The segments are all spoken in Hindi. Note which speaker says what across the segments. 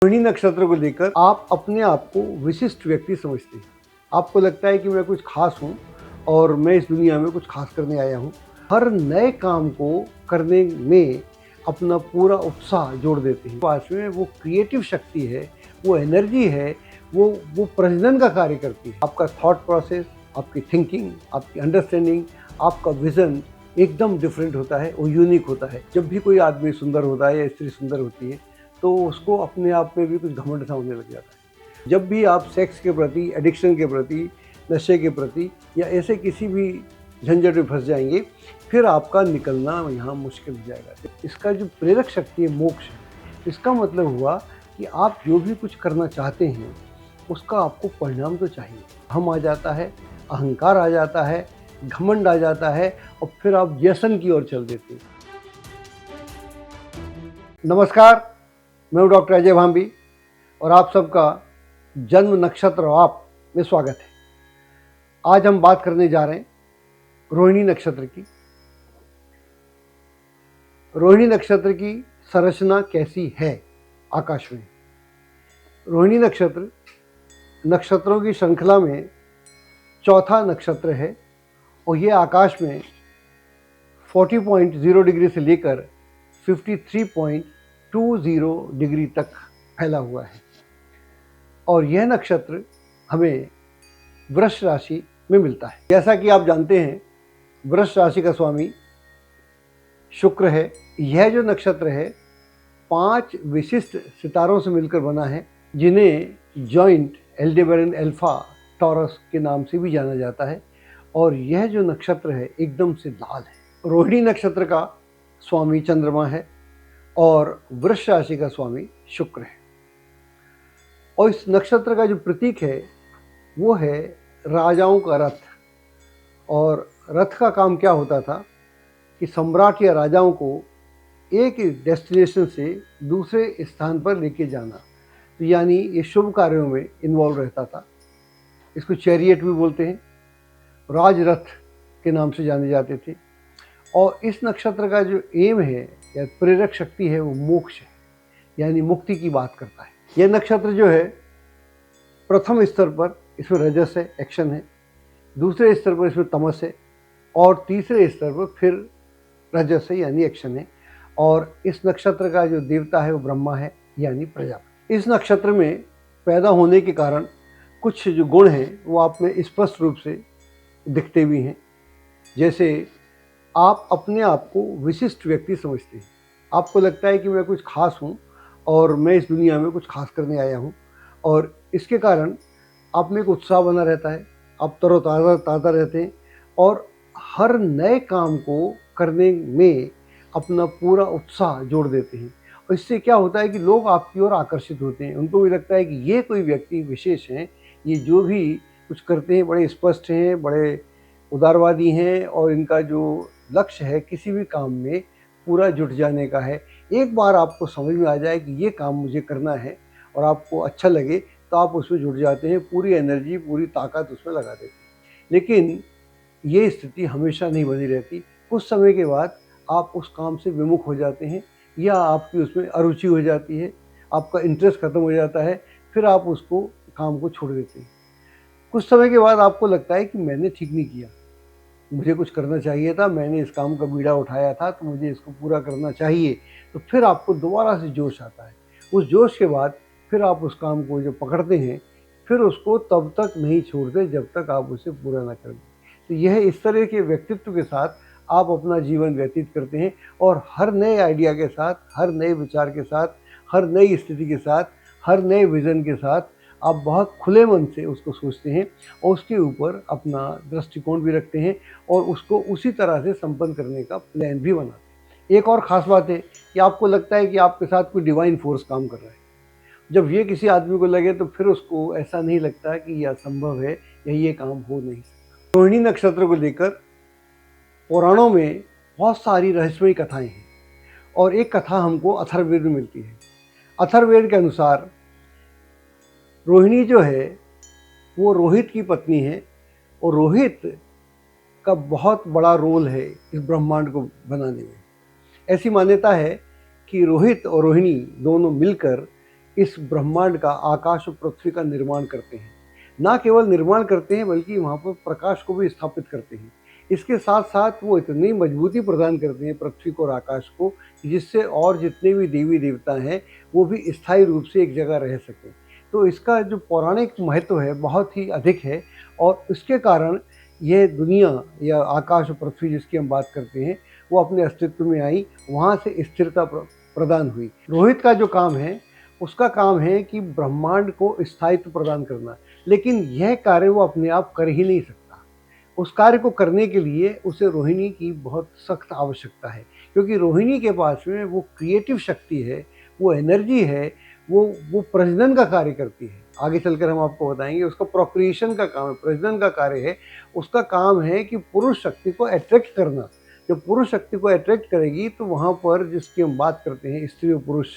Speaker 1: रोहिणी नक्षत्र को लेकर आप अपने आप को विशिष्ट व्यक्ति समझते हैं। आपको लगता है कि मैं कुछ खास हूँ और मैं इस दुनिया में कुछ खास करने आया हूँ। हर नए काम को करने में अपना पूरा उत्साह जोड़ देते हैं। पास में वो क्रिएटिव शक्ति है, वो एनर्जी है, वो प्रजनन का कार्य करती है। आपका थॉट प्रोसेस, आपकी थिंकिंग, आपकी अंडरस्टैंडिंग, आपका विजन एकदम डिफरेंट होता है, वो यूनिक होता है। जब भी कोई आदमी सुंदर होता है या स्त्री सुंदर होती है तो उसको अपने आप में भी कुछ घमंड सा होने लग जाता है। जब भी आप सेक्स के प्रति, एडिक्शन के प्रति, नशे के प्रति या ऐसे किसी भी झंझट में फंस जाएंगे, फिर आपका निकलना यहाँ मुश्किल हो जाएगा। इसका जो प्रेरक शक्ति है मोक्ष है। इसका मतलब हुआ कि आप जो भी कुछ करना चाहते हैं उसका आपको परिणाम तो चाहिए। हम आ जाता है, अहंकार आ जाता है, घमंड आ जाता है और फिर आप व्यसन की ओर चल देते हैं। नमस्कार, मैं हूँ डॉक्टर अजय भांबी और आप सबका जन्म नक्षत्र और आप में स्वागत है। आज हम बात करने जा रहे हैं रोहिणी नक्षत्र की। रोहिणी नक्षत्र की संरचना कैसी है आकाश में? रोहिणी नक्षत्र नक्षत्रों की श्रृंखला में चौथा नक्षत्र है और ये आकाश में 40.0 डिग्री से लेकर 53.20 डिग्री तक फैला हुआ है और यह नक्षत्र हमें वृष राशि में मिलता है। जैसा कि आप जानते हैं, वृष राशि का स्वामी शुक्र है। यह जो नक्षत्र है 5 विशिष्ट सितारों से मिलकर बना है, जिन्हें जॉइंट एल्डेबरन अल्फा टॉरस के नाम से भी जाना जाता है और यह जो नक्षत्र है एकदम से लाल है। रोहिणी नक्षत्र का स्वामी चंद्रमा है और वृष राशि का स्वामी शुक्र है और इस नक्षत्र का जो प्रतीक है वो है राजाओं का रथ। और रथ का काम क्या होता था कि सम्राट या राजाओं को एक डेस्टिनेशन से दूसरे स्थान पर लेके जाना, तो यानी ये शुभ कार्यों में इन्वॉल्व रहता था। इसको चैरियट भी बोलते हैं, राजरथ के नाम से जाने जाते थे। और इस नक्षत्र का जो एम है या प्रेरक शक्ति है वो मोक्ष है, यानी मुक्ति की बात करता है। यह नक्षत्र जो है प्रथम स्तर पर इसमें रजस है, एक्शन है, दूसरे स्तर पर इसमें तमस है और तीसरे स्तर पर फिर रजस है यानी एक्शन है। और इस नक्षत्र का जो देवता है वो ब्रह्मा है यानी प्रजापति। इस नक्षत्र में पैदा होने के कारण कुछ जो गुण हैं वो आप में स्पष्ट रूप से दिखते भी हैं। जैसे आप अपने आप को विशिष्ट व्यक्ति समझते हैं। आपको लगता है कि मैं कुछ खास हूँ और मैं इस दुनिया में कुछ खास करने आया हूँ और इसके कारण आप में एक उत्साह बना रहता है, आप तरोताज़ा रहते हैं और हर नए काम को करने में अपना पूरा उत्साह जोड़ देते हैं। और इससे क्या होता है कि लोग आपकी ओर आकर्षित होते हैं। उनको भी लगता है कि ये कोई व्यक्ति विशेष हैं, ये जो भी कुछ करते हैं बड़े स्पष्ट हैं, बड़े उदारवादी हैं और इनका जो लक्ष्य है किसी भी काम में पूरा जुट जाने का है। एक बार आपको समझ में आ जाए कि ये काम मुझे करना है और आपको अच्छा लगे तो आप उसमें जुट जाते हैं, पूरी एनर्जी, पूरी ताकत उसमें लगा देते हैं। लेकिन ये स्थिति हमेशा नहीं बनी रहती। कुछ समय के बाद आप उस काम से विमुख हो जाते हैं या आपकी उसमें अरुचि हो जाती है, आपका इंटरेस्ट खत्म हो जाता है, फिर आप उसको काम को छोड़ देते हैं। कुछ समय के बाद आपको लगता है कि मैंने ठीक नहीं किया, मुझे कुछ करना चाहिए था, मैंने इस काम का बीड़ा उठाया था तो मुझे इसको पूरा करना चाहिए। तो फिर आपको दोबारा से जोश आता है। उस जोश के बाद फिर आप उस काम को जो पकड़ते हैं फिर उसको तब तक नहीं छोड़ते जब तक आप उसे पूरा ना कर दें। तो यह इस तरह के व्यक्तित्व के साथ आप अपना जीवन व्यतीत करते हैं और हर नए आइडिया के साथ, हर नए विचार के साथ, हर नई स्थिति के साथ, हर नए विज़न के साथ आप बहुत खुले मन से उसको सोचते हैं और उसके ऊपर अपना दृष्टिकोण भी रखते हैं और उसको उसी तरह से संपन्न करने का प्लान भी बनाते हैं। एक और ख़ास बात है कि आपको लगता है कि आपके साथ कोई डिवाइन फोर्स काम कर रहा है। जब ये किसी आदमी को लगे तो फिर उसको ऐसा नहीं लगता कि यह असंभव है या ये काम हो नहीं सकता। रोहिणी नक्षत्र को लेकर पुराणों में बहुत सारी रहस्यमयी कथाएं हैं और एक कथा हमको अथर्ववेद में मिलती है। अथर्ववेद के अनुसार रोहिणी जो है वो रोहित की पत्नी है और रोहित का बहुत बड़ा रोल है इस ब्रह्मांड को बनाने में। ऐसी मान्यता है कि रोहित और रोहिणी दोनों मिलकर इस ब्रह्मांड का, आकाश और पृथ्वी का निर्माण करते हैं। ना केवल निर्माण करते हैं बल्कि वहाँ पर प्रकाश को भी स्थापित करते हैं। इसके साथ साथ वो इतनी मजबूती प्रदान करते हैं पृथ्वी को और आकाश को, जिससे और जितने भी देवी देवता हैं वो भी स्थायी रूप से एक जगह रह सकें। तो इसका जो पौराणिक महत्व है बहुत ही अधिक है, और इसके कारण यह दुनिया या आकाश और पृथ्वी जिसकी हम बात करते हैं वो अपने अस्तित्व में आई, वहाँ से स्थिरता प्रदान हुई। रोहित का जो काम है उसका काम है कि ब्रह्मांड को स्थायित्व प्रदान करना, लेकिन यह कार्य वो अपने आप कर ही नहीं सकता। उस कार्य को करने के लिए उसे रोहिणी की बहुत सख्त आवश्यकता है, क्योंकि रोहिणी के पास में वो क्रिएटिव शक्ति है, वो एनर्जी है, वो प्रजनन का कार्य करती है। आगे चलकर हम आपको बताएंगे उसका प्रोक्रिएशन का काम है, प्रजनन का कार्य है। उसका काम है कि पुरुष शक्ति को अट्रैक्ट करना। जब पुरुष शक्ति को अट्रैक्ट करेगी तो वहाँ पर जिसकी हम बात करते हैं स्त्री और पुरुष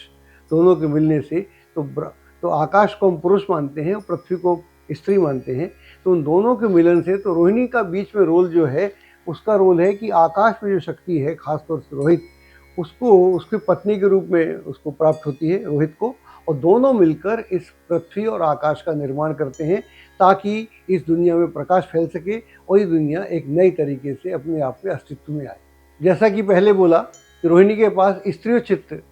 Speaker 1: दोनों के मिलने से, तो आकाश को हम पुरुष मानते हैं और पृथ्वी को स्त्री मानते हैं। तो उन दोनों के मिलन से तो रोहिणी का बीच में रोल जो है उसका रोल है कि आकाश में जो शक्ति है खासतौर से रोहित, उसको उसकी पत्नी के रूप में उसको प्राप्त होती है रोहित को, और दोनों मिलकर इस पृथ्वी और आकाश का निर्माण करते हैं ताकि इस दुनिया में प्रकाश फैल सके और ये दुनिया एक नई तरीके से अपने आप में अस्तित्व में आए। जैसा कि पहले बोला कि रोहिणी के पास स्त्रीचित्त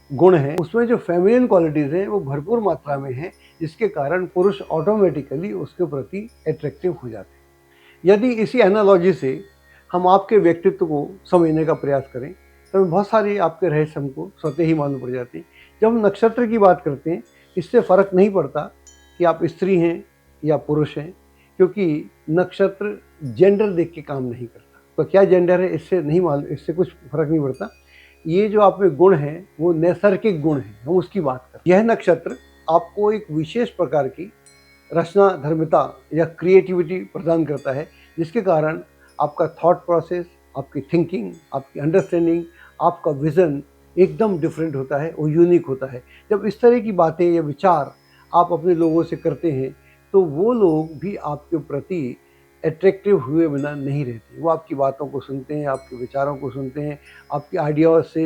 Speaker 1: गुण हैं, उसमें जो फेमिनिन क्वालिटीज़ हैं वो भरपूर मात्रा में हैं, जिसके कारण पुरुष ऑटोमेटिकली उसके प्रति अट्रैक्टिव हो जाते हैं। यदि इसी एनालॉजी से हम आपके व्यक्तित्व को समझने का प्रयास करें तो बहुत सारी आपके रहस्य हमको स्वतः ही मालूम पड़ जाते हैं। जब हम नक्षत्र की बात करते हैं इससे फ़र्क नहीं पड़ता कि आप स्त्री हैं या पुरुष हैं, क्योंकि नक्षत्र जेंडर देख के काम नहीं करता। तो क्या जेंडर है इससे नहीं मालूम, इससे कुछ फ़र्क नहीं पड़ता। ये जो आप में गुण हैं वो नैसर्गिक गुण हैं, हम उसकी बात करें। यह नक्षत्र आपको एक विशेष प्रकार की रचना धर्मिता या क्रिएटिविटी प्रदान करता है, जिसके कारण आपका थॉट प्रोसेस, आपकी थिंकिंग, आपकी अंडरस्टैंडिंग, आपका विज़न एकदम डिफरेंट होता है और यूनिक होता है। जब इस तरह की बातें या विचार आप अपने लोगों से करते हैं तो वो लोग भी आपके प्रति अट्रैक्टिव हुए बिना नहीं रहते। वो आपकी बातों को सुनते हैं, आपके विचारों को सुनते हैं, आपके आइडियाज़ से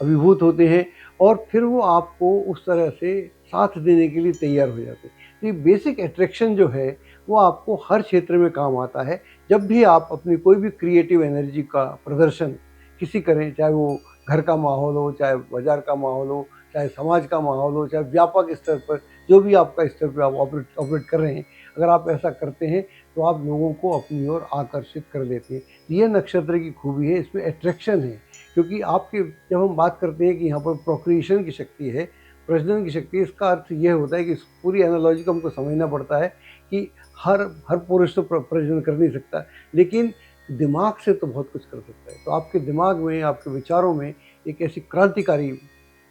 Speaker 1: अभिभूत होते हैं और फिर वो आपको उस तरह से साथ देने के लिए तैयार हो जाते हैं। तो ये बेसिक अट्रैक्शन जो है वो आपको हर क्षेत्र में काम आता है। जब भी आप अपनी कोई भी क्रिएटिव एनर्जी का प्रदर्शन किसी करें, चाहे वो घर का माहौल हो, चाहे बाज़ार का माहौल हो, चाहे समाज का माहौल हो, चाहे व्यापक स्तर पर जो भी आपका स्तर पर आप ऑपरेट कर रहे हैं, अगर आप ऐसा करते हैं तो आप लोगों को अपनी ओर आकर्षित कर लेते हैं। ये नक्षत्र की खूबी है, इसमें अट्रैक्शन है। क्योंकि आपके जब हम बात करते हैं कि यहाँ पर प्रोक्रिएशन की शक्ति है, प्रजनन की शक्ति, इसका अर्थ ये होता है कि इस पूरी एनालॉजी को हमको समझना पड़ता है कि हर पुरुष तो प्रजनन कर नहीं सकता, लेकिन दिमाग से तो बहुत कुछ कर सकता है। तो आपके दिमाग में, आपके विचारों में एक ऐसी क्रांतिकारी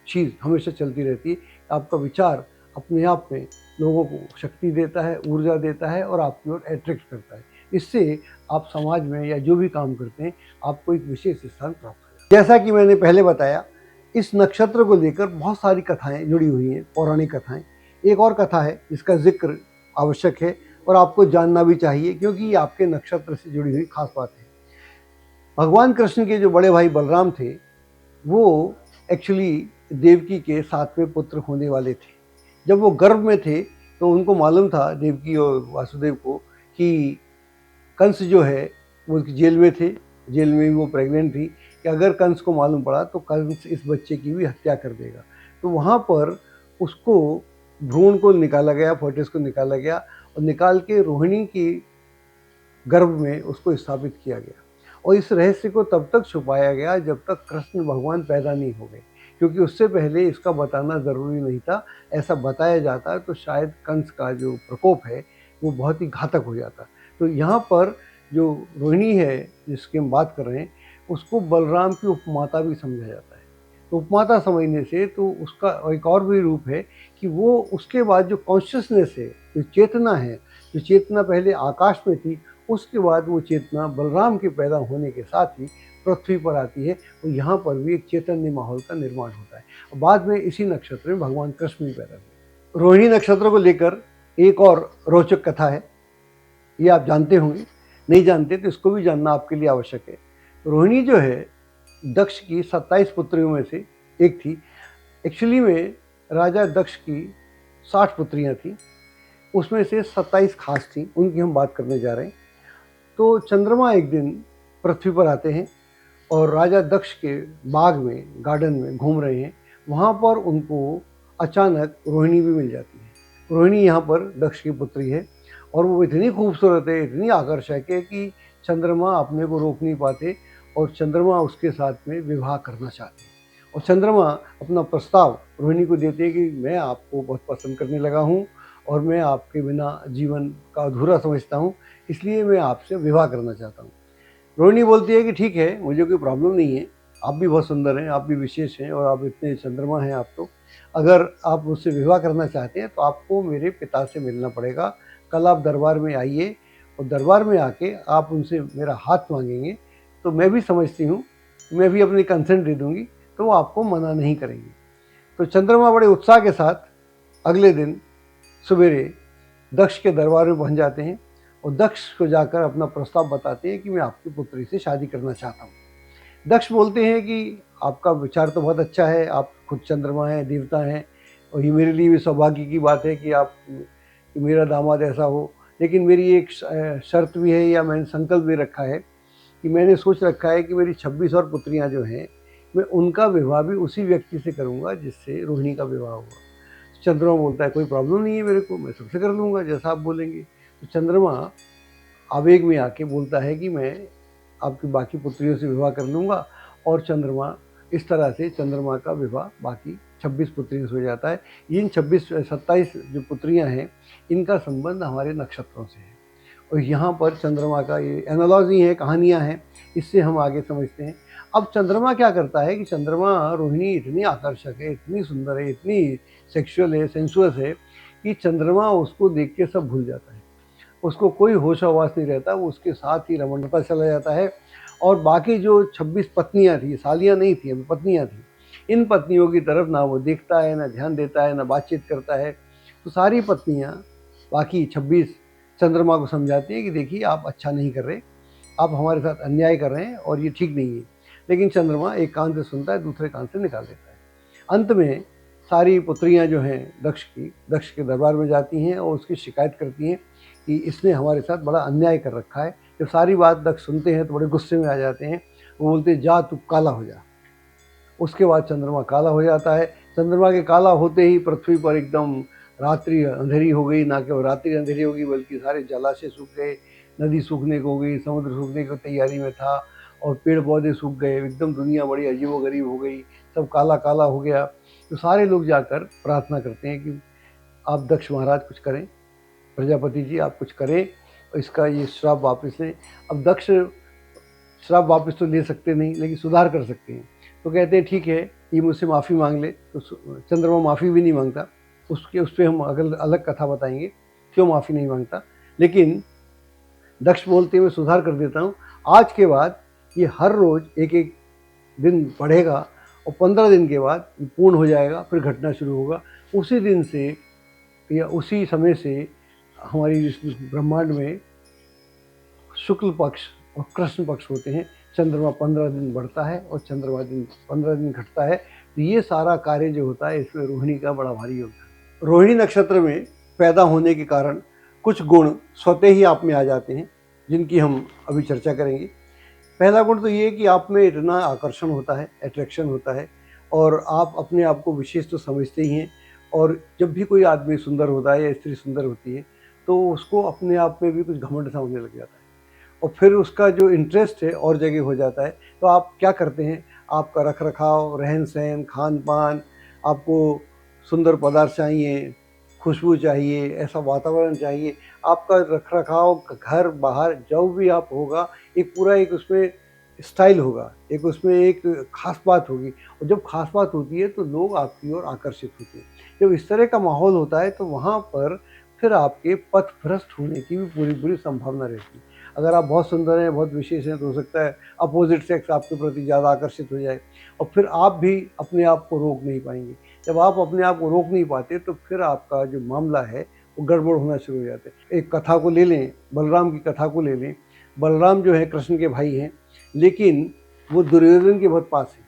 Speaker 1: चीज़ हमेशा चलती रहती है। आपका विचार अपने आप में लोगों को शक्ति देता है, ऊर्जा देता है और आपकी ओर अट्रैक्ट करता है। इससे आप समाज में या जो भी काम करते हैं आपको एक विशेष स्थान प्राप्त हो जाता है। जैसा कि मैंने पहले बताया, इस नक्षत्र को लेकर बहुत सारी कथाएं जुड़ी हुई हैं, पौराणिक कथाएं। एक और कथा है जिसका जिक्र आवश्यक है और आपको जानना भी चाहिए, क्योंकि ये आपके नक्षत्र से जुड़ी हुई खास बात है। भगवान कृष्ण के जो बड़े भाई बलराम थे वो एक्चुअली देवकी के 7वें पुत्र होने वाले थे। जब वो गर्भ में थे तो उनको मालूम था, देवकी और वासुदेव को, कि कंस जो है वो जेल में थे, जेल में भी वो प्रेग्नेंट थी, कि अगर कंस को मालूम पड़ा तो कंस इस बच्चे की भी हत्या कर देगा। तो वहाँ पर उसको भ्रूण को निकाला गया, फोटिस को निकाला गया और निकाल के रोहिणी की गर्भ में उसको स्थापित किया गया। और इस रहस्य को तब तक छुपाया गया जब तक कृष्ण भगवान पैदा नहीं हो गए, क्योंकि उससे पहले इसका बताना ज़रूरी नहीं था। ऐसा बताया जाता तो शायद कंस का जो प्रकोप है वो बहुत ही घातक हो जाता। तो यहाँ पर जो रोहिणी है जिसकी हम बात कर रहे हैं उसको बलराम की उपमाता भी समझा जाता है। तो उपमाता समझने से तो उसका एक और भी रूप है कि वो उसके बाद जो कॉन्शियसनेस है, जो चेतना है, जो चेतना पहले आकाश में थी, उसके बाद वो चेतना बलराम के पैदा होने के साथ ही पृथ्वी पर आती है। तो यहाँ पर भी एक चैतन्य माहौल का निर्माण होता है। और बाद में इसी नक्षत्र में भगवान कृष्ण भी पैदा हुए। रोहिणी नक्षत्र को लेकर एक और रोचक कथा है, ये आप जानते होंगे, नहीं जानते तो इसको भी जानना आपके लिए आवश्यक है। रोहिणी जो है दक्ष की 27 पुत्रियों में से एक थी। एक्चुअली में राजा दक्ष की 60 पुत्रियां थीं, उसमें से 27 खास थीं, उनकी हम बात करने जा रहे हैं। तो चंद्रमा एक दिन पृथ्वी पर आते हैं और राजा दक्ष के बाग में, गार्डन में घूम रहे हैं। वहाँ पर उनको अचानक रोहिणी भी मिल जाती है। रोहिणी यहाँ पर दक्ष की पुत्री है और वो इतनी खूबसूरत है, इतनी आकर्षक है कि चंद्रमा अपने को रोक नहीं पाते और चंद्रमा उसके साथ में विवाह करना चाहते हैं। और चंद्रमा अपना प्रस्ताव रोहिणी को देते हैं कि मैं आपको बहुत पसंद करने लगा हूँ और मैं आपके बिना जीवन का अधूरा समझता हूँ, इसलिए मैं आपसे विवाह करना चाहता हूँ। रोहिणी बोलती है कि ठीक है, मुझे कोई प्रॉब्लम नहीं है, आप भी बहुत सुंदर हैं, आप भी विशेष हैं और आप इतने चंद्रमा हैं आप तो। अगर आप मुझसे विवाह करना चाहते हैं तो आपको मेरे पिता से मिलना पड़ेगा। कल आप दरबार में आइए और दरबार में आके आप उनसे मेरा हाथ मांगेंगे, तो मैं भी समझती हूँ, मैं भी अपनी कंसेंट दे दूँगी, तो वो आपको मना नहीं करेंगे। तो चंद्रमा बड़े उत्साह के साथ अगले दिन सवेरे दक्ष के दरबार में पहुँच जाते हैं और दक्ष को जाकर अपना प्रस्ताव बताते हैं कि मैं आपकी पुत्री से शादी करना चाहता हूँ। दक्ष बोलते हैं कि आपका विचार तो बहुत अच्छा है, आप खुद चंद्रमा हैं, देवता हैं और ये मेरे लिए भी सौभाग्य की बात है कि मेरा दामाद ऐसा हो। लेकिन मेरी एक शर्त भी है, या मैंने संकल्प भी रखा है कि मैंने सोच रखा है कि मेरी 26 और पुत्रियां जो हैं, मैं उनका विवाह भी उसी व्यक्ति से करूँगा जिससे रोहिणी का विवाह हुआ। चंद्रमा बोलता है कोई प्रॉब्लम नहीं है मेरे को, मैं सबसे कर लूँगा जैसा आप बोलेंगे। तो चंद्रमा आवेग में आके बोलता है कि मैं आपकी बाकी पुत्रियों से विवाह कर लूँगा और चंद्रमा इस तरह से चंद्रमा का विवाह बाकी 26 पुत्रियों से हो जाता है। इन 27 जो पुत्रियाँ हैं, इनका संबंध हमारे नक्षत्रों से है और यहाँ पर चंद्रमा का ये एनालॉजी है, कहानियाँ हैं, इससे हम आगे समझते हैं। अब चंद्रमा क्या करता है कि चंद्रमा, रोहिणी इतनी आकर्षक है, इतनी सुंदर है, इतनी सेक्सुअल है, सेंसुअस है कि चंद्रमा उसको देख के सब भूल जाता है। उसको कोई होश हवास नहीं रहता, वो उसके साथ ही रमणता चला जाता है। और बाकी जो 26 पत्नियां थी, सालियां नहीं थी, अभी पत्नियां थी, इन पत्नियों की तरफ ना वो देखता है, ना ध्यान देता है, ना बातचीत करता है। तो सारी पत्नियां, बाकी 26, चंद्रमा को समझाती हैं कि देखिए आप अच्छा नहीं कर रहे, आप हमारे साथ अन्याय कर रहे हैं और ये ठीक नहीं है। लेकिन चंद्रमा एक कान से सुनता है, दूसरे कान से निकाल देता है। अंत में सारी पुत्रियां जो हैं दक्ष के दरबार में जाती हैं और उसकी शिकायत करती हैं कि इसने हमारे साथ बड़ा अन्याय कर रखा है। जब सारी बात दक्ष सुनते हैं तो बड़े गुस्से में आ जाते हैं। वो बोलते हैं जा तू काला हो जा। उसके बाद चंद्रमा काला हो जाता है। चंद्रमा के काला होते ही पृथ्वी पर एकदम रात्रि अंधेरी हो गई। ना केवल रात्रि अंधेरी होगी बल्कि सारे जलाशय सूख गए, नदी सूखने को हो गई, समुद्र सूखने की तैयारी में था और पेड़ पौधे सूख गए। एकदम दुनिया बड़ी अजीबोगरीब हो गई, सब काला काला हो गया। तो सारे लोग जाकर प्रार्थना करते हैं कि आप दक्ष महाराज कुछ करें, प्रजापति जी आप कुछ करें और इसका ये श्राप वापस लें। अब दक्ष श्राप वापस तो ले सकते नहीं, लेकिन सुधार कर सकते हैं। तो कहते हैं ठीक है, ये मुझसे माफ़ी मांग ले। तो चंद्रमा माफ़ी भी नहीं मांगता। उस पर हम अगल अलग कथा बताएंगे क्यों माफ़ी नहीं मांगता। लेकिन दक्ष बोलते हुए सुधार कर देता हूँ, आज के बाद ये हर रोज़ एक एक दिन बढ़ेगा और 15 दिन के बाद पूर्ण हो जाएगा, फिर घटना शुरू होगा। उसी दिन से या उसी समय से हमारी इस ब्रह्मांड में शुक्ल पक्ष और कृष्ण पक्ष होते हैं। चंद्रमा 15 दिन बढ़ता है और चंद्रमा दिन 15 दिन घटता है। तो ये सारा कार्य जो होता है इसमें रोहिणी का बड़ा भारी योगदान है। रोहिणी नक्षत्र में पैदा होने के कारण कुछ गुण स्वतः ही आप में आ जाते हैं, जिनकी हम अभी चर्चा करेंगे। पहला गुण तो ये है कि आप में इतना आकर्षण होता है, अट्रैक्शन होता है और आप अपने आप को विशेष तो समझते ही हैं। और जब भी कोई आदमी सुंदर होता है या स्त्री सुंदर होती है तो उसको अपने आप में भी कुछ घमंड सा होने लग जाता है और फिर उसका जो इंटरेस्ट है और जगह हो जाता है। तो आप क्या करते हैं, आपका रख रखाव, रहन सहन, खान पान, आपको सुंदर पदार्थ चाहिए, खुशबू चाहिए, ऐसा वातावरण चाहिए। आपका रख रखाव घर बाहर जो भी आप होगा, एक पूरा एक उसमें स्टाइल होगा, एक उसमें एक खास बात होगी। और जब खास बात होती है तो लोग आपकी ओर आकर्षित होते हैं। जब इस तरह का माहौल होता है तो वहाँ पर फिर आपके पथ भ्रष्ट होने की भी पूरी पूरी संभावना रहती है। अगर आप बहुत सुंदर हैं, बहुत विशेष हैं, तो हो सकता है अपोजिट सेक्स आपके प्रति ज़्यादा आकर्षित हो जाए और फिर आप भी अपने आप को रोक नहीं पाएंगे। जब आप अपने आप को रोक नहीं पाते तो फिर आपका जो मामला है वो गड़बड़ होना शुरू हो जाता है। एक कथा को ले लें, बलराम की कथा को ले लें। बलराम जो है कृष्ण के भाई हैं, लेकिन वो दुर्योधन के बहुत पास हैं,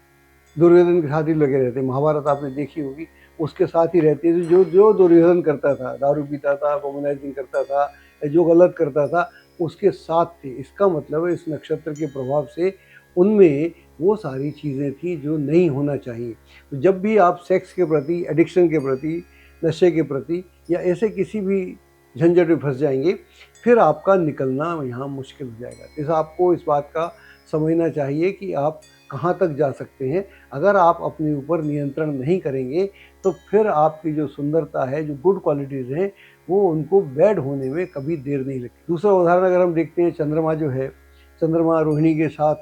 Speaker 1: दुर्योधन के साथ ही लगे रहते हैं। महाभारत आपने देखी होगी, उसके साथ ही रहती है। जो जो दुर्योधन करता था, दारू पीता था, वुमनाइजिंग करता था, या जो गलत करता था, उसके साथ थे। इसका मतलब है इस नक्षत्र के प्रभाव से उनमें वो सारी चीज़ें थी जो नहीं होना चाहिए। तो जब भी आप सेक्स के प्रति, एडिक्शन के प्रति, नशे के प्रति या ऐसे किसी भी झंझट में फंस जाएंगे, फिर आपका निकलना यहाँ मुश्किल हो जाएगा। इस आपको इस बात का समझना चाहिए कि आप कहाँ तक जा सकते हैं। अगर आप अपने ऊपर नियंत्रण नहीं करेंगे तो फिर आपकी जो सुंदरता है, जो गुड क्वालिटीज़ हैं, वो उनको बैड होने में कभी देर नहीं लगती। दूसरा उदाहरण अगर हम देखते हैं, चंद्रमा जो है, चंद्रमा रोहिणी के साथ,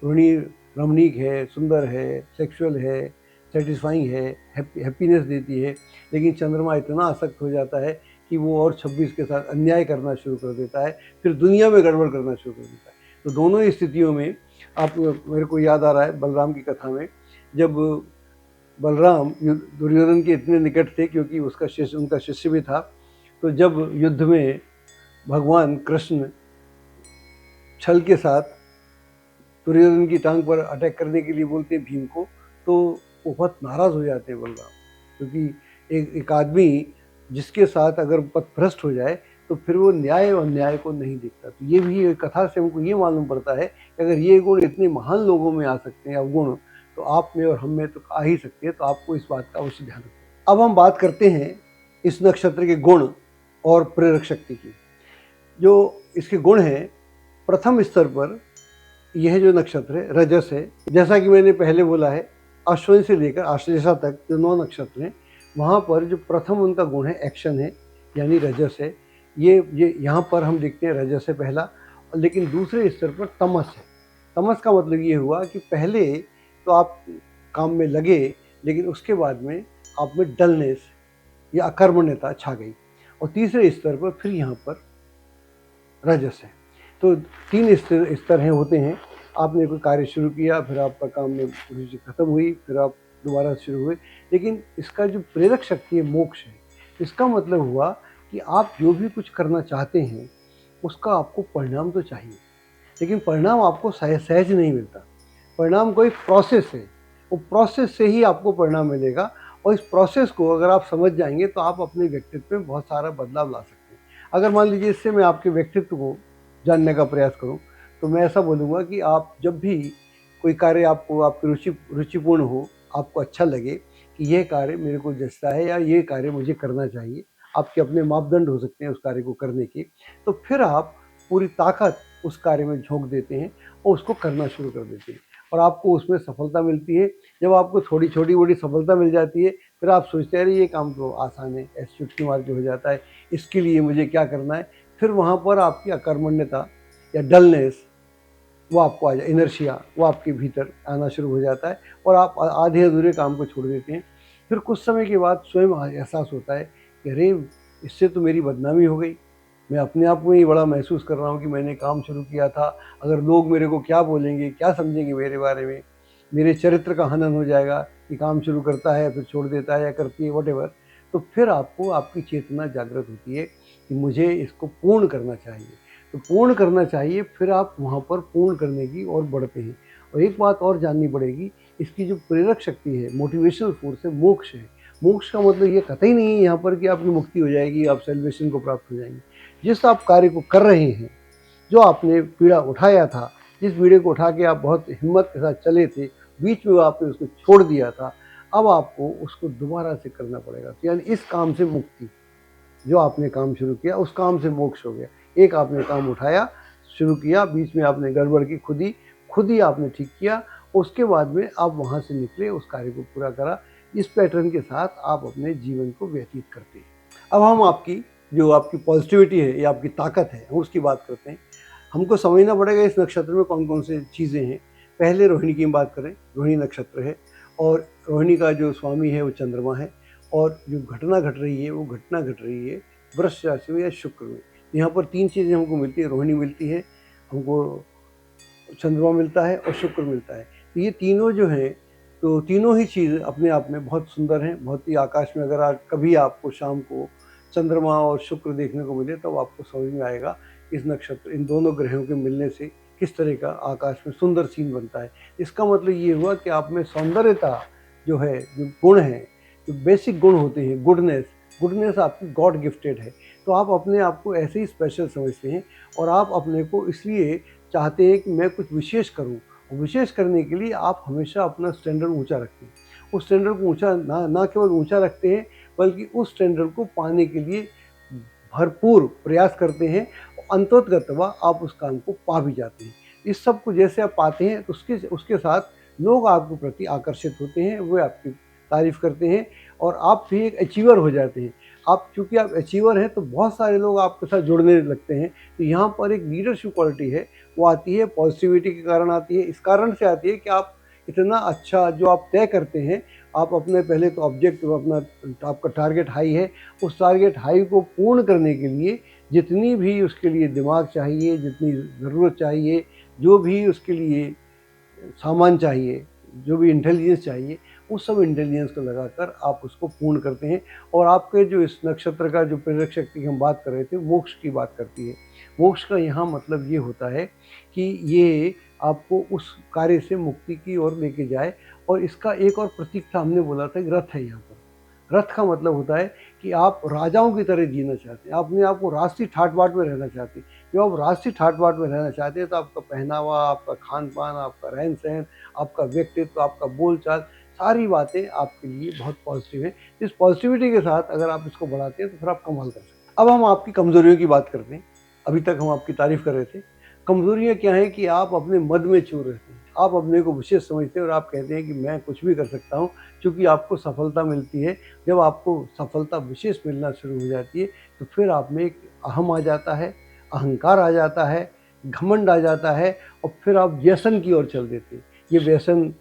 Speaker 1: रोहिणी रमणीक है, सुंदर है, सेक्सुअल है, सेटिस्फाइंग है, हैप्पीनेस देती है, लेकिन चंद्रमा इतना आसक्त हो जाता है कि वो और 26 के साथ अन्याय करना शुरू कर देता है, फिर दुनिया में गड़बड़ करना शुरू कर देता है। तो दोनों ही स्थितियों में आप, मेरे को याद आ रहा है बलराम की कथा में, जब बलराम दुर्योधन के इतने निकट थे क्योंकि उसका शिष्य, उनका शिष्य भी था, तो जब युद्ध में भगवान कृष्ण छल के साथ दुर्योधन की टांग पर अटैक करने के लिए बोलते हैं भीम को, तो वो बहुत नाराज़ हो जाते हैं बलराम, क्योंकि एक आदमी जिसके साथ अगर पथभ्रष्ट हो जाए तो फिर वो न्याय और अन्याय को नहीं देखता। तो ये भी एक कथा से हमको ये मालूम पड़ता है कि अगर ये गुण इतने महान लोगों में आ सकते हैं, अवगुण, तो आप में और हम में तो आ ही सकते हैं। तो आपको इस बात का अवश्य ध्यान रखना। अब हम बात करते हैं इस नक्षत्र के गुण और प्रेरक शक्ति की। जो इसके गुण हैं, प्रथम स्तर पर यह जो नक्षत्र है रजस है। जैसा कि मैंने पहले बोला है, अश्विन से लेकर आश्लेषा तक जो 9 नक्षत्र हैं, वहाँ पर जो प्रथम उनका गुण है एक्शन है, यानी रजस है। ये यहाँ पर हम देखते हैं रजस है पहला। लेकिन दूसरे स्तर पर तमस है। तमस का मतलब ये हुआ कि पहले तो आप काम में लगे, लेकिन उसके बाद में आप में डलनेस या अकर्मण्यता छा गई। और तीसरे स्तर पर फिर यहाँ पर रजस है। तो 3 स्तर हैं, होते हैं। आपने कोई कार्य शुरू किया, फिर आपका काम में रुचि खत्म हुई, फिर आप दोबारा शुरू हुए। लेकिन इसका जो प्रेरक शक्ति है, मोक्ष है। इसका मतलब हुआ कि आप जो भी कुछ करना चाहते हैं उसका आपको परिणाम तो चाहिए, लेकिन परिणाम आपको सहज नहीं मिलता। परिणाम कोई प्रोसेस है, वो प्रोसेस से ही आपको परिणाम मिलेगा। और इस प्रोसेस को अगर आप समझ जाएंगे तो आप अपने व्यक्तित्व में बहुत सारा बदलाव ला सकते हैं। अगर मान लीजिए इससे मैं आपके व्यक्तित्व को जानने का प्रयास करूं, तो मैं ऐसा बोलूँगा कि आप जब भी कोई कार्य आपको, आपकी रुचिपूर्ण हो, आपको अच्छा लगे कि यह कार्य मेरे को जचता है या ये कार्य मुझे करना चाहिए, आपके अपने मापदंड हो सकते हैं उस कार्य को करने के, तो फिर आप पूरी ताकत उस कार्य में झोंक देते हैं और उसको करना शुरू कर देते हैं, और आपको उसमें सफलता मिलती है। जब आपको थोड़ी छोटी मोटी सफलता मिल जाती है, फिर आप सोचते हैं अरे ये काम तो आसान है, ऐसे चुटकी मार के हो जाता है, इसके लिए मुझे क्या करना है। फिर वहाँ पर आपकी अकर्मण्यता या डलनेस वो आपको आ जाए, इनर्शिया वो आपके भीतर आना शुरू हो जाता है, और आप आधे अधूरे काम को छोड़ देते हैं। फिर कुछ समय के बाद स्वयं एहसास होता है कि अरे इससे तो मेरी बदनामी हो गई, मैं अपने आप में ही बड़ा महसूस कर रहा हूँ कि मैंने काम शुरू किया था, अगर लोग मेरे को क्या बोलेंगे, क्या समझेंगे मेरे बारे में, मेरे चरित्र का हनन हो जाएगा कि काम शुरू करता है फिर छोड़ देता है या करती है, वॉटेवर। तो फिर आपको, आपकी चेतना जागृत होती है कि मुझे इसको पूर्ण करना चाहिए। तो पूर्ण करना चाहिए, फिर आप वहाँ पर पूर्ण करने की ओर बढ़ते हैं। और एक बात और जाननी पड़ेगी, इसकी जो प्रेरक शक्ति है, मोटिवेशनल फोर्स है, मोक्ष है। मोक्ष का मतलब ये कतई नहीं है यहाँ पर कि आपकी मुक्ति हो जाएगी, आप सेल्वेशन को प्राप्त हो जाएंगे। जिस आप कार्य को कर रहे हैं, जो आपने पीड़ा उठाया था, जिस पीड़े को उठा के आप बहुत हिम्मत के साथ चले थे, बीच में आपने उसको छोड़ दिया था, अब आपको उसको दोबारा से करना पड़ेगा। तो यानी इस काम से मुक्ति, जो आपने काम शुरू किया उस काम से मोक्ष हो गया। एक आपने काम उठाया, शुरू किया, बीच में आपने गड़बड़ की, खुद ही आपने ठीक किया, उसके बाद में आप वहाँ से निकले, उस कार्य को पूरा करा। इस पैटर्न के साथ आप अपने जीवन को व्यतीत करते हैं। अब हम आपकी जो आपकी पॉजिटिविटी है या आपकी ताकत है, हम उसकी बात करते हैं। हमको समझना पड़ेगा इस नक्षत्र में कौन कौन से चीज़ें हैं। पहले रोहिणी की बात करें, रोहिणी नक्षत्र है, और रोहिणी का जो स्वामी है वो चंद्रमा है, और जो घटना घट रही है वो घटना घट रही है वृष राशि में या शुक्र में। यहाँ पर 3 चीज़ें हमको मिलती है, रोहिणी मिलती है हमको, चंद्रमा मिलता है और शुक्र मिलता है। तो ये तीनों जो हैं, तो तीनों ही चीज़ अपने आप में बहुत सुंदर हैं, बहुत ही आकाश में। अगर कभी आपको शाम को चंद्रमा और शुक्र देखने को मिले, तब आपको समझ में आएगा इस नक्षत्र, इन दोनों ग्रहों के मिलने से किस तरह का आकाश में सुंदर सीन बनता है। इसका मतलब ये हुआ कि आप में सौंदर्यता जो है, जो गुण है, जो बेसिक गुण होते हैं, गुडनेस आपकी गॉड गिफ्टेड है। तो आप अपने आप को ऐसे ही स्पेशल समझते हैं और आप अपने को इसलिए चाहते हैं कि मैं कुछ विशेष करूं। और विशेष करने के लिए आप हमेशा अपना स्टैंडर्ड ऊंचा रखते हैं। उस स्टैंडर्ड को ऊंचा ना केवल ऊंचा रखते हैं, बल्कि उस स्टैंडर्ड को पाने के लिए भरपूर प्रयास करते हैं और अंततोगत्वा आप उस काम को पा भी जाते हैं। इस सब को जैसे आप पाते हैं तो उसके साथ लोग आपके प्रति आकर्षित होते हैं, वे आपकी तारीफ़ करते हैं और आप भी एक अचीवर हो जाते हैं। आप चूँकि आप अचीवर हैं तो बहुत सारे लोग आपके साथ जुड़ने लगते हैं। तो यहाँ पर एक लीडरशिप क्वालिटी है, वो आती है पॉजिटिविटी के कारण आती है। इस कारण से आती है कि आप इतना अच्छा जो आप तय करते हैं, आप अपने पहले तो ऑब्जेक्ट अपना आपका टारगेट हाई है, उस टारगेट हाई को पूर्ण करने के लिए जितनी भी उसके लिए दिमाग चाहिए, जितनी ज़रूरत चाहिए, जो भी उसके लिए सामान चाहिए, जो भी इंटेलिजेंस चाहिए, उस सब इंटेलिजेंस को लगाकर आप उसको पूर्ण करते हैं। और आपके जो इस नक्षत्र का जो प्रेरक शक्ति की हम बात कर रहे थे, मोक्ष की बात करती है। मोक्ष का यहाँ मतलब ये होता है कि ये आपको उस कार्य से मुक्ति की ओर लेके जाए। और इसका एक और प्रतीक था, हमने बोला था कि रथ है। यहाँ पर रथ का मतलब होता है कि आप राजाओं की तरह जीना चाहते हैं, अपने आप को राष्ट्रीय ठाट बाट में रहना चाहते हैं। जब आप राष्ट्रीय ठाट बाट में रहना चाहते हैं तो आपका पहनावा, आपका खान पान, आपका रहन सहन, आपका व्यक्तित्व, आपका बोलचाल, सारी बातें आपके लिए बहुत पॉजिटिव है। इस पॉजिटिविटी के साथ अगर आप इसको बढ़ाते हैं तो फिर आप कमाल कर सकते हैं। अब हम आपकी कमज़ोरियों की बात करते हैं। अभी तक हम आपकी तारीफ़ कर रहे थे। कमज़ोरियाँ क्या हैं कि आप अपने मद में चूर रहते हैं, आप अपने को विशेष समझते हैं और आप कहते हैं कि मैं कुछ भी कर सकता हूँ, क्योंकि आपको सफलता मिलती है। जब आपको सफलता विशेष मिलना शुरू हो जाती है तो फिर आप में एक अहम आ जाता है, अहंकार आ जाता है, घमंड आ जाता है और फिर आप व्यसन की ओर चल देते हैं। ये व्यसन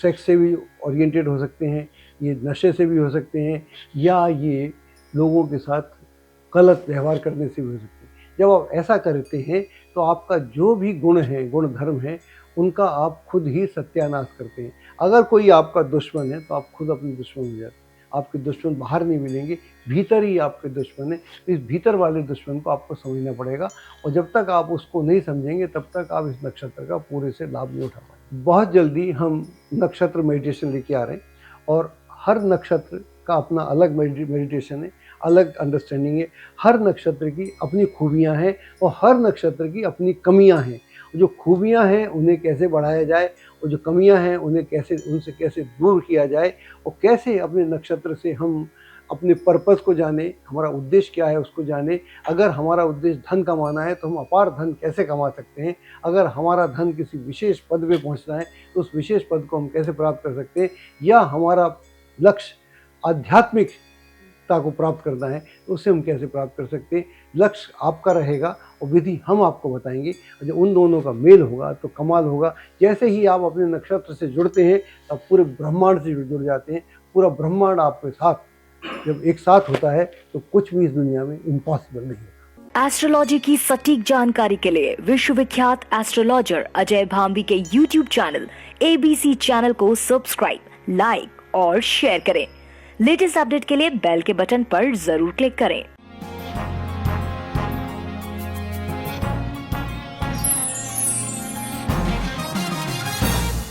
Speaker 1: सेक्स से भी ओरिएंटेड हो सकते हैं, ये नशे से भी हो सकते हैं, या ये लोगों के साथ गलत व्यवहार करने से भी हो सकते हैं। जब आप ऐसा करते हैं तो आपका जो भी गुण है, गुण धर्म है, उनका आप खुद ही सत्यानाश करते हैं। अगर कोई आपका दुश्मन है तो आप खुद अपने दुश्मन हो जाते हैं। आपके दुश्मन बाहर नहीं मिलेंगे, भीतर ही आपके दुश्मन है। इस भीतर वाले दुश्मन को आपको समझना पड़ेगा और जब तक आप उसको नहीं समझेंगे तब तक आप इस नक्षत्र का पूरे से लाभ नहीं उठा पाएंगे। बहुत जल्दी हम नक्षत्र मेडिटेशन लेके आ रहे हैं और हर नक्षत्र का अपना अलग मेडिटेशन है, अलग अंडरस्टैंडिंग है। हर नक्षत्र की अपनी खूबियाँ हैं और हर नक्षत्र की अपनी कमियाँ हैं। जो खूबियाँ हैं उन्हें कैसे बढ़ाया जाए और जो कमियाँ हैं उनसे कैसे दूर किया जाए और कैसे अपने नक्षत्र से हम अपने पर्पस को जाने, हमारा उद्देश्य क्या है उसको जाने। अगर हमारा उद्देश्य धन कमाना है तो हम अपार धन कैसे कमा सकते हैं। अगर हमारा धन किसी विशेष पद पे पहुंचना है तो उस विशेष पद को हम कैसे प्राप्त कर सकते हैं। या हमारा लक्ष्य आध्यात्मिकता को प्राप्त करना है तो उससे हम कैसे प्राप्त कर सकते हैं। लक्ष्य आपका रहेगा और विधि हम आपको बताएंगे। और जब उन दोनों का मेल होगा तो कमाल होगा। जैसे ही आप अपने नक्षत्र से जुड़ते हैं तब पूरे ब्रह्मांड से जुड़ जाते हैं। पूरा ब्रह्मांड आपके साथ जब एक साथ होता है तो कुछ भी इस दुनिया में इम्पॉसिबल नहीं होता।
Speaker 2: एस्ट्रोलॉजी की सटीक जानकारी के लिए विश्वविख्यात एस्ट्रोलॉजर अजय भांबी के YouTube चैनल ABC चैनल को सब्सक्राइब, लाइक और शेयर करें। लेटेस्ट अपडेट के लिए बेल के बटन पर जरूर क्लिक करें।